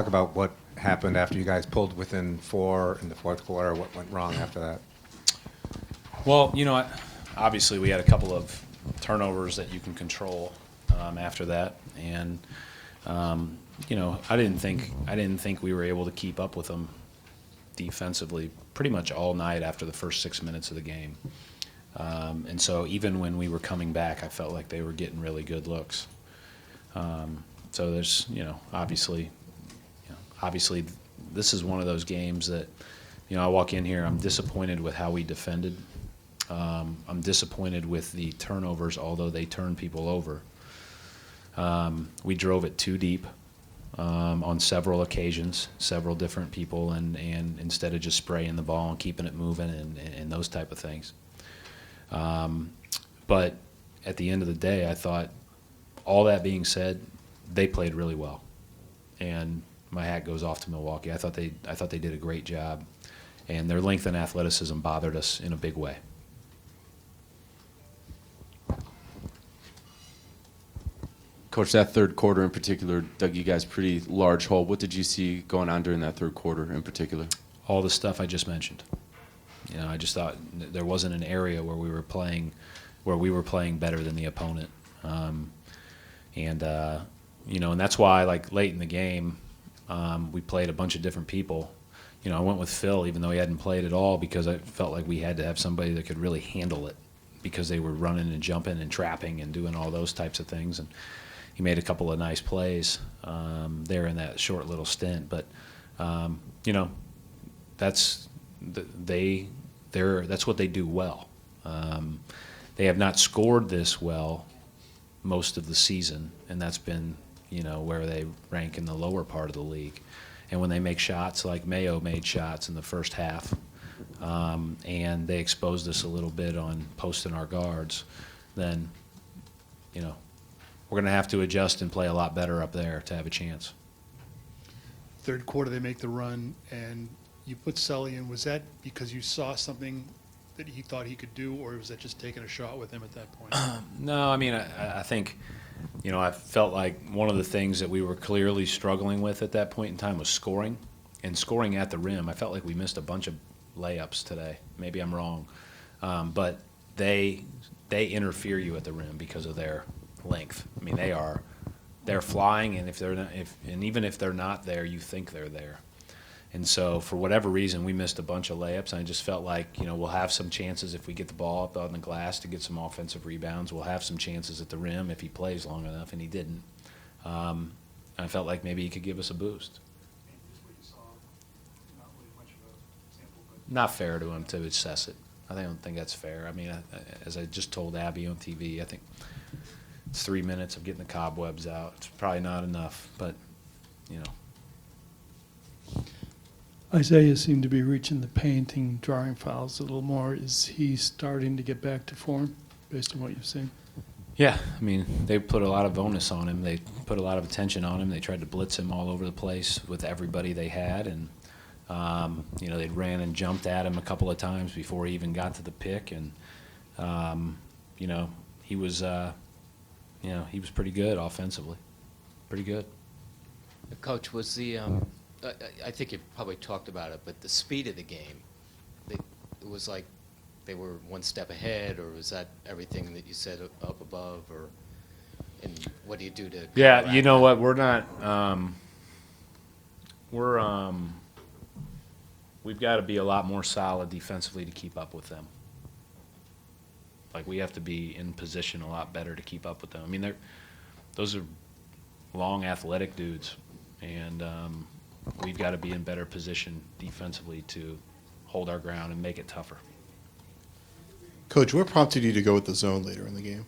Talk about what happened after you guys pulled within 4 in the fourth quarter. What went wrong after that? Well, obviously we had a couple of turnovers that you can control after that, and I didn't think we were able to keep up with them defensively pretty much all night after the first 6 minutes of the game. And so even when we were coming back, I felt like they were getting really good looks. So there's, obviously this is one of those games that, I walk in here, I'm disappointed with how we defended. I'm disappointed with the turnovers, although they turned people over. We drove it too deep on several occasions, several different people, and instead of just spraying the ball and keeping it moving and those type of things. But at the end of the day, I thought, all that being said, they played really well, and my hat goes off to Milwaukee. I thought they did a great job, and their length and athleticism bothered us in a big way. Coach, that third quarter in particular dug you guys pretty large hole. What did you see going on during that third quarter in particular? All the stuff I just mentioned. I just thought there wasn't an area where we were playing better than the opponent, and that's why, like, late in the game, we played a bunch of different people. I went with Phil even though he hadn't played at all, because I felt like we had to have somebody that could really handle it, because they were running and jumping and trapping and doing all those types of things. And he made a couple of nice plays there in that short little stint. But that's what they do well. They have not scored this well most of the season, and that's been where they rank in the lower part of the league. And when they make shots, like Mayo made shots in the first half, and they exposed us a little bit on posting our guards, then we're going to have to adjust and play a lot better up there to have a chance. Third quarter, they make the run, and you put Sully in. Was that because you saw something that he thought he could do, or was that just taking a shot with him at that point? No, I think, I felt like one of the things that we were clearly struggling with at that point in time was scoring, and scoring at the rim. I felt like we missed a bunch of layups today. Maybe I'm wrong, but they interfere you at the rim because of their length. They're flying, and even if they're not there, you think they're there. And so for whatever reason, we missed a bunch of layups, and I just felt like, we'll have some chances if we get the ball up on the glass to get some offensive rebounds. We'll have some chances at the rim if he plays long enough, and he didn't. I felt like maybe he could give us a boost. Not fair to him to assess it. I don't think that's fair. As I just told Abby on TV, I think it's 3 minutes of getting the cobwebs out. It's probably not enough, but, Isaiah seemed to be reaching the painting, drawing fouls a little more. Is he starting to get back to form based on what you've seen? Yeah, they put a lot of onus on him. They put a lot of attention on him. They tried to blitz him all over the place with everybody they had, and they ran and jumped at him a couple of times before he even got to the pick, and he was pretty good offensively, pretty good. Coach, was I think you probably talked about it, but the speed of the game, it was like they were one step ahead, or was that everything that you said up above, and what do you do to? Yeah, you know what? We're not. We've got to be a lot more solid defensively to keep up with them. Like, we have to be in position a lot better to keep up with them. Those are long, athletic dudes, and we've got to be in better position defensively to hold our ground and make it tougher. Coach, what prompted you to go with the zone later in the game?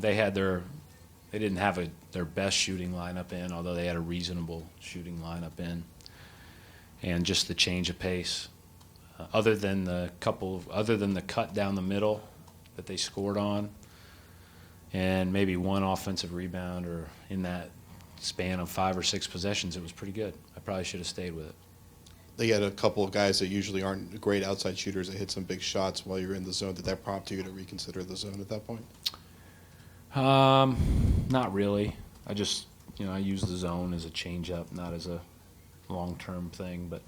They didn't have their best shooting lineup in, although they had a reasonable shooting lineup in, and just the change of pace. Other than the cut down the middle that they scored on, and maybe one offensive rebound, or in that span of 5 or 6 possessions, it was pretty good. I probably should have stayed with it. They had a couple of guys that usually aren't great outside shooters that hit some big shots while you were in the zone. Did that prompt you to reconsider the zone at that point? Not really. I just I use the zone as a change-up, not as a long-term thing. But,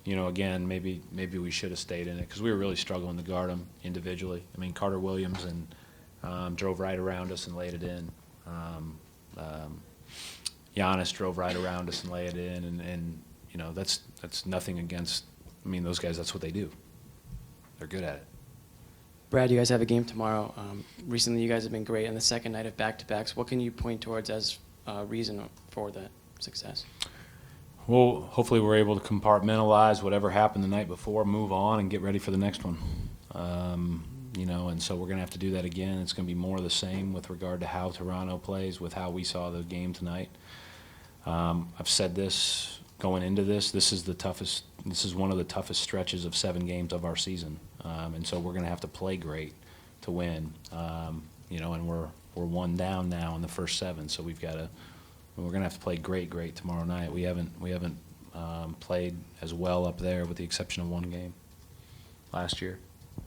again, maybe we should have stayed in it because we were really struggling to guard them individually. I mean, Carter Williams drove right around us and laid it in. Giannis drove right around us and laid it in, and that's nothing against. I mean, those guys, that's what they do. They're good at it. Brad, you guys have a game tomorrow. Recently, you guys have been great on the second night of back-to-backs. What can you point towards as a reason for that success? Well, hopefully we're able to compartmentalize whatever happened the night before, move on, and get ready for the next one. And so we're going to have to do that again. It's going to be more of the same with regard to how Toronto plays, with how we saw the game tonight. I've said this going into this. This is one of the toughest stretches of 7 games of our season, and so we're going to have to play great to win. And we're 1 down now in the first 7, so we're going to have to play great tomorrow night. We haven't played as well up there, with the exception of 1 game last year.